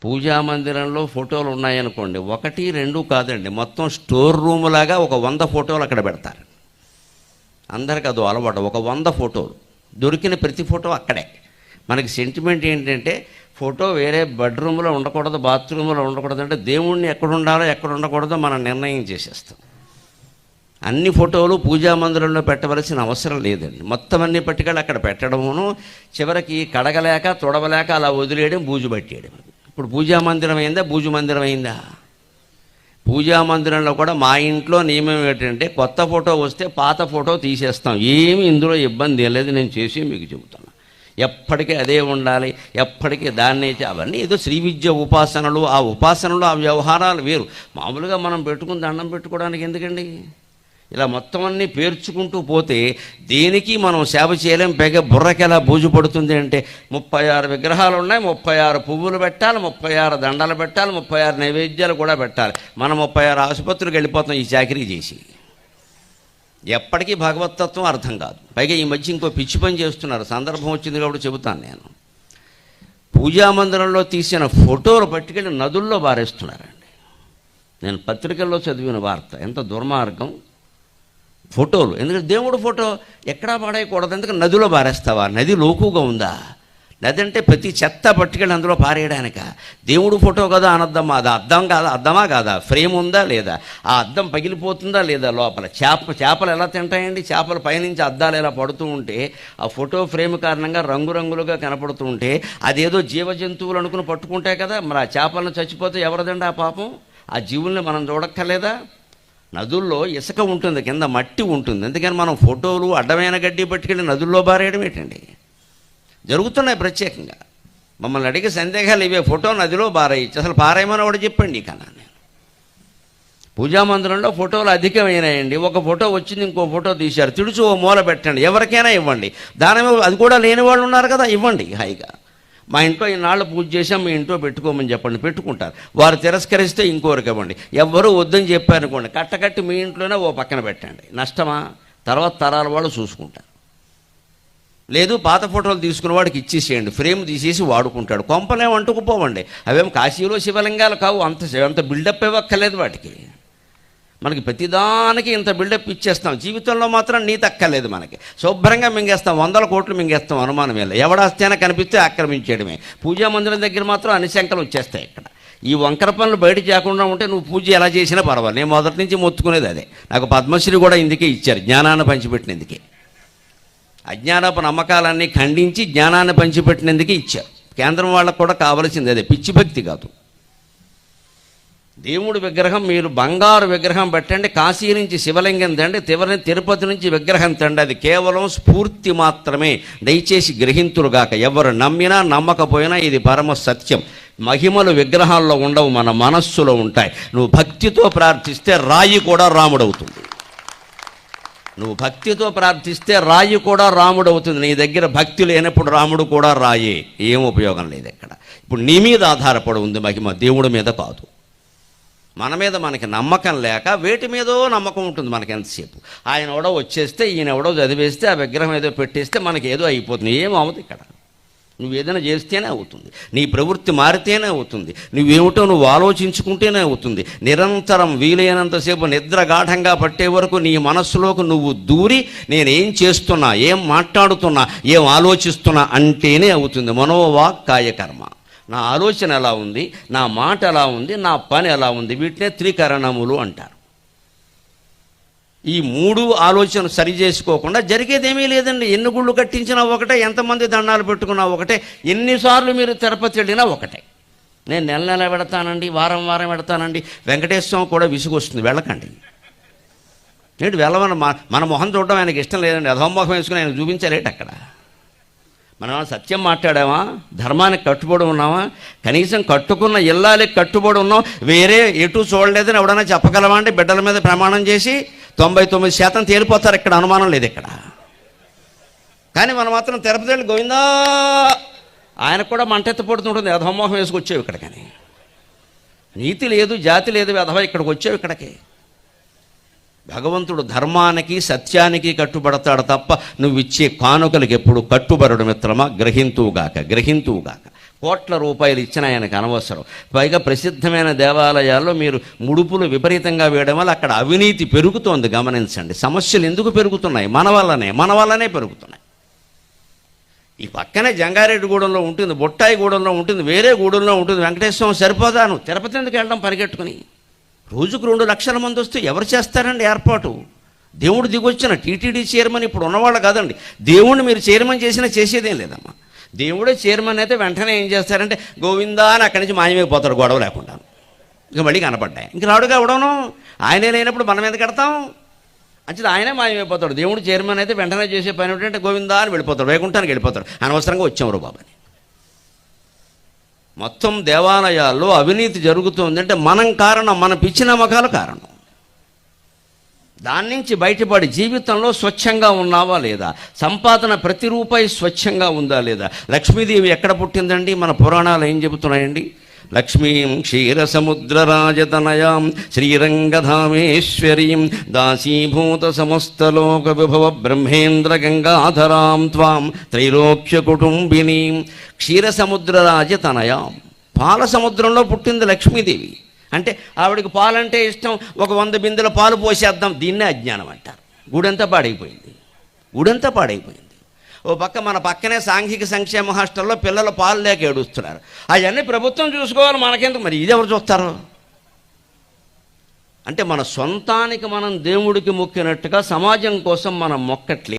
పూజా మందిరంలో ఫోటోలు ఉన్నాయనుకోండి, 1, 2 కాదండి, మొత్తం స్టోర్ రూమ్ లాగా ఒక 100 ఫోటోలు అక్కడ పెడతారు. అందరికి అదో అలవాటు, ఒక 100 ఫోటోలు, దొరికిన ప్రతి ఫోటో అక్కడే. మనకి సెంటిమెంట్ ఏంటంటే ఫోటో వేరే బెడ్రూమ్లో ఉండకూడదు, బాత్రూంలో ఉండకూడదు, అంటే దేవుణ్ణి ఎక్కడ ఉండాలో ఎక్కడ ఉండకూడదో మనం నిర్ణయం చేసేస్తాం. అన్ని ఫోటోలు పూజా మందిరంలో పెట్టవలసిన అవసరం లేదండి. మొత్తం అన్ని పట్టుకెళ్ళి అక్కడ పెట్టడమును, చివరికి కడగలేక తొడవలేక అలా వదిలేయడం, బూజు పట్టేయడం. ఇప్పుడు పూజా మందిరం అయిందా, బూజు మందిరం అయిందా? పూజా మందిరంలో కూడా మా ఇంట్లో నియమం ఏంటంటే కొత్త ఫోటో వస్తే పాత ఫోటో తీసేస్తాం. ఏమి ఇందులో ఇబ్బంది లేదు, నేను చేసి మీకు చెబుతాను. ఎప్పటికీ అదే ఉండాలి, ఎప్పటికీ దాన్నే. అవన్నీ ఏదో శ్రీ విద్య ఉపాసనలు, ఆ ఉపాసనలు, ఆ వ్యవహారాలు వేరు. మామూలుగా మనం పెట్టుకుని దండం పెట్టుకోవడానికి ఎందుకండి? ఇలా మొత్తం అన్నీ పేర్చుకుంటూ పోతే దేనికి మనం సేవ చేయలేం. పైగా బుర్రకెలా బూజు పడుతుంది అంటే 36 విగ్రహాలు ఉన్నాయి, 36 పువ్వులు పెట్టాలి, 36 దండలు పెట్టాలి, 36 నైవేద్యాలు కూడా పెట్టాలి. మనం 36 ఆసుపత్రికి వెళ్ళిపోతాం ఈ చాకరీ చేసి. ఎప్పటికీ భగవతత్వం అర్థం కాదు. పైగా ఈ మధ్య ఇంకో పిచ్చి పని చేస్తున్నారు, సందర్భం వచ్చింది కాబట్టి చెబుతాను నేను. పూజా మందిరంలో తీసిన ఫోటోలు పట్టుకెళ్ళి నదుల్లో బారేస్తున్నారండి. నేను పత్రికల్లో చదివిన వార్త. ఎంత దుర్మార్గం! ఫోటోలు, ఎందుకంటే దేవుడు ఫోటో ఎక్కడా పాడేయకూడదు, ఎందుకంటే నదిలో పారేస్తావా? నది లోకుగా ఉందా? నది అంటే ప్రతి చెత్త పట్టుకెళ్ళి అందులో పారేయడానిక? దేవుడు ఫోటో కదా అనద్దమ్మా, అది అద్దం కాదా? అద్దమా కాదా? ఫ్రేమ్ ఉందా లేదా? ఆ అద్దం పగిలిపోతుందా లేదా? లోపల చేపలు ఎలా తింటాయండి? చేపలు పైనుంచి అద్దాలు ఎలా పడుతూ ఉంటే ఆ ఫోటో ఫ్రేమ్ కారణంగా రంగురంగులుగా కనపడుతూ ఉంటే అదేదో జీవజంతువులు అనుకుని పట్టుకుంటాయి కదా. మరి ఆ చేపలను చచ్చిపోతే ఎవరిదండి ఆ పాపం? ఆ జీవుల్ని మనం చూడక్కర్లేదా? నదుల్లో ఇసుక ఉంటుంది, కింద మట్టి ఉంటుంది. అందుకని మనం ఫోటోలు అడ్డమైన గడ్డి పట్టుకెళ్ళి నదుల్లో బారేయడం ఏంటండి? జరుగుతున్నాయి ప్రత్యేకంగా. మమ్మల్ని అడిగే సందేహాలు ఇవే. ఫోటో నదిలో బారేయచ్చు, అసలు పారేయమని కూడా చెప్పండి. కన్నా నేను పూజా మందిరంలో ఫోటోలు అధికమైనాయండి. ఒక ఫోటో వచ్చింది, ఇంకో ఫోటో తీశారు, తిడుచు ఓ మూల పెట్టండి, ఎవరికైనా ఇవ్వండి. దానమే అది కూడా లేని వాళ్ళు ఉన్నారు కదా, ఇవ్వండి హాయిగా. మా ఇంట్లో ఇన్నాళ్ళు పూజ చేసాం, మీ ఇంట్లో పెట్టుకోమని చెప్పండి, పెట్టుకుంటారు. వారు తిరస్కరిస్తే ఇంకోరికి ఇవ్వండి. ఎవ్వరూ వద్దని చెప్పారనుకోండి, కట్టకట్టి మీ ఇంట్లోనే ఓ పక్కన పెట్టండి. నష్టమా? తర్వాత తరాల వాళ్ళు చూసుకుంటారు. లేదు, పాత ఫోటోలు తీసుకున్న వాడికి ఇచ్చేసేయండి, ఫ్రేమ్ తీసేసి వాడుకుంటాడు. కొంపలేం అంటుకుపోవండి. అవేం కాశీలో శివలింగాలు కావు, అంత బిల్డప్ ఇవ్వక్కర్లేదు వాటికి. మనకి ప్రతిదానికి ఇంత బిల్డప్ ఇచ్చేస్తాం. జీవితంలో మాత్రం నీతి అక్కర్లేదు మనకి. శుభ్రంగా మింగేస్తాం, 100 కోట్లు మింగేస్తాం, అనుమానం వెళ్ళి. ఎవడాస్తేనా కనిపిస్తే ఆక్రమించేయడమే. పూజా మందిరం దగ్గర మాత్రం అన్ని శంకలు వచ్చేస్తాయి. ఇక్కడ ఈ వంకర పనులు బయట చేయకుండా ఉంటే నువ్వు పూజ ఎలా చేసినా పర్వాలేదు. నేను మొదటి నుంచి మొత్తుకునేది అదే. నాకు పద్మశ్రీ కూడా ఇందుకే ఇచ్చారు, జ్ఞానాన్ని పంచిపెట్టినందుకే. అజ్ఞానపు నమ్మకాలన్నీ ఖండించి జ్ఞానాన్ని పంచిపెట్టినందుకే ఇచ్చారు. కేంద్రం వాళ్ళకు కూడా కావలసింది అదే, పిచ్చి భక్తి కాదు. దేవుడి విగ్రహం మీరు బంగారు విగ్రహం పెట్టండి, కాశీ నుంచి శివలింగం తండి, తిరుపతి నుంచి విగ్రహం తండి, అది కేవలం స్ఫూర్తి మాత్రమే. దయచేసి గ్రహింతురుగాక. ఎవరు నమ్మినా నమ్మకపోయినా ఇది పరమ సత్యం. మహిమలు విగ్రహాల్లో ఉండవు, మన మనస్సులో ఉంటాయి. నువ్వు భక్తితో ప్రార్థిస్తే రాయి కూడా రాముడవుతుంది. నువ్వు భక్తితో ప్రార్థిస్తే రాయి కూడా రాముడవుతుంది. నీ దగ్గర భక్తి లేనప్పుడు రాముడు కూడా రాయే. ఏం ఉపయోగం లేదు ఇక్కడ. ఇప్పుడు నీ మీద ఆధారపడి ఉంది మహిమ, దేవుడి మీద కాదు. మన మీద మనకి నమ్మకం లేక వేటి మీదో నమ్మకం ఉంటుంది మనకి ఎంతసేపు. ఆయన ఎవడో వచ్చేస్తే, ఈయన ఎవడో చదివేస్తే, ఆ విగ్రహం ఏదో పెట్టేస్తే మనకి ఏదో అయిపోతుంది. ఏమవుతుంది ఇక్కడ? నువ్వు ఏదైనా చేస్తేనే అవుతుంది. నీ ప్రవృత్తి మారితేనే అవుతుంది. నువ్వేమిటో నువ్వు ఆలోచించుకుంటేనే అవుతుంది. నిరంతరం వీలైనంతసేపు నిద్ర గాఢంగా పట్టే వరకు నీ మనస్సులోకి నువ్వు దూరి నేనేం చేస్తున్నా, ఏం మాట్లాడుతున్నా, ఏం ఆలోచిస్తున్నా అంటేనే అవుతుంది. మనోవాక్ కాయకర్మ. నా ఆలోచన ఎలా ఉంది, నా మాట ఎలా ఉంది, నా పని ఎలా ఉంది, వీటినే త్రికరణములు అంటారు. ఈ 3 ఆలోచన సరి చేసుకోకుండా జరిగేదేమీ లేదండి. ఎన్ని గుళ్ళు కట్టించినా ఒకటే, ఎంతమంది దండాలు పెట్టుకున్నా ఒకటే, ఎన్నిసార్లు మీరు తిరుపతి వెళ్ళినా ఒకటే. నేను నెల పెడతానండి, వారం పెడతానండి. వెంకటేశ్వరం కూడా విసుగొస్తుంది, వెళ్ళకండి. ఏంటి వెళ్ళమని మన మొహం చూడడం ఆయనకి ఇష్టం లేదండి. అధోమొహం వేసుకుని ఆయన చూపించలేట అక్కడ. మనం సత్యం మాట్లాడామా? ధర్మానికి కట్టుబడి ఉన్నామా? కనీసం కట్టుకున్న ఇల్లాలకి కట్టుబడి ఉన్నాం. వేరే ఎటు చూడలేదని ఎవడన్నా చెప్పగలవా అండి? బిడ్డల మీద ప్రమాణం చేసి 99% తేలిపోతారు. ఇక్కడ అనుమానం లేదు ఇక్కడ. కానీ మనం మాత్రం తిరుపతి వెళ్ళి గోవిందా, ఆయనకు కూడా మంటెత్తపడుతుంటుంది. అధోమోహం వేసుకొచ్చావు ఇక్కడ. కానీ నీతి లేదు, జాతి లేదు, అధవ ఇక్కడికి వచ్చావు. ఇక్కడికి భగవంతుడు ధర్మానికి సత్యానికి కట్టుబడతాడు తప్ప నువ్వు ఇచ్చే కానుకలకు ఎప్పుడు కట్టుబడడు మిత్రమా. గ్రహింతువుగాక. కోట్ల రూపాయలు ఇచ్చిన ఆయనకు అనవసరం. పైగా ప్రసిద్ధమైన దేవాలయాల్లో మీరు ముడుపులు విపరీతంగా వేయడం వల్ల అక్కడ అవినీతి పెరుగుతోంది. గమనించండి, సమస్యలు ఎందుకు పెరుగుతున్నాయి? మన వల్లనే పెరుగుతున్నాయి. ఈ పక్కనే జంగారెడ్డిగూడెంలో ఉంటుంది, బొట్టాయిగూడెంలో ఉంటుంది, వేరే గూడెంలో ఉంటుంది. వెంకటేశ్వరం సరిపోదాను, తిరుపతి ఎందుకు వెళ్ళడం పరిగెట్టుకుని? రోజుకు 2 లక్షల మంది వస్తే ఎవరు చేస్తారండి ఏర్పాటు? దేవుడు దిగొచ్చిన టీటీడీ చైర్మన్ ఇప్పుడు ఉన్నవాళ్ళు కాదండి. దేవుడిని మీరు చైర్మన్ చేసినా చేసేదేం లేదమ్మా. దేవుడే చైర్మన్ అయితే వెంటనే ఏం చేస్తారంటే గోవిందా అని అక్కడి నుంచి మాయమైపోతాడు గొడవ లేకుండా. ఇక మళ్ళీ కనపడ్డాయి, ఇంక రాడుగా అవడను. ఆయనే లేనప్పుడు మనం ఎందుకు కడతాం? అంచేది ఆయనే మాయమైపోతాడు. దేవుడు చైర్మన్ అయితే వెంటనే చేసే పని ఏంటంటే గోవిందా అని వెళ్ళిపోతాడు, వైకుంఠానికి వెళ్ళిపోతాడు. అనవసరంగా వచ్చాము బాబాని. మొత్తం దేవాలయాల్లో అవినీతి జరుగుతుందంటే మనం కారణం, మన పిచ్చి నమ్మకాలు కారణం. దాని నుంచి బయటపడి జీవితంలో స్వచ్ఛంగా ఉన్నావా లేదా? సంపాదన ప్రతి రూపాయి స్వచ్ఛంగా ఉందా లేదా? లక్ష్మీదేవి ఎక్కడ పుట్టిందండి? మన పురాణాలు ఏం చెబుతున్నాయండి? లక్ష్మీం క్షీరసముద్రరాజతనయాం శ్రీరంగధామేశ్వరీం దాసీభూత సమస్తలోక విభవ బ్రహ్మేంద్ర గంగాధరాం త్వాం త్రైలోక్య కుటుంబినీం. క్షీరసముద్రరాజతనయాం, పాల సముద్రంలో పుట్టింది లక్ష్మీదేవి. అంటే ఆవిడకి పాలంటే ఇష్టం, ఒక 100 బిందెల పాలు పోసేద్దాం, దీన్నే అజ్ఞానం అంటారు. గుడంతా పాడైపోయింది. ఓ పక్క మన పక్కనే సాంఘిక సంక్షేమ హాస్టల్లో పిల్లలు పాలు లేక ఏడుస్తున్నారు. అవన్నీ ప్రభుత్వం చూసుకోవాలి, మనకెందుకు? మరి ఇది ఎవరు చూస్తారు? అంటే మన సొంతానికి మనం దేవుడికి మొక్కినట్టుగా సమాజం కోసం మనం మొక్కట్లేదు.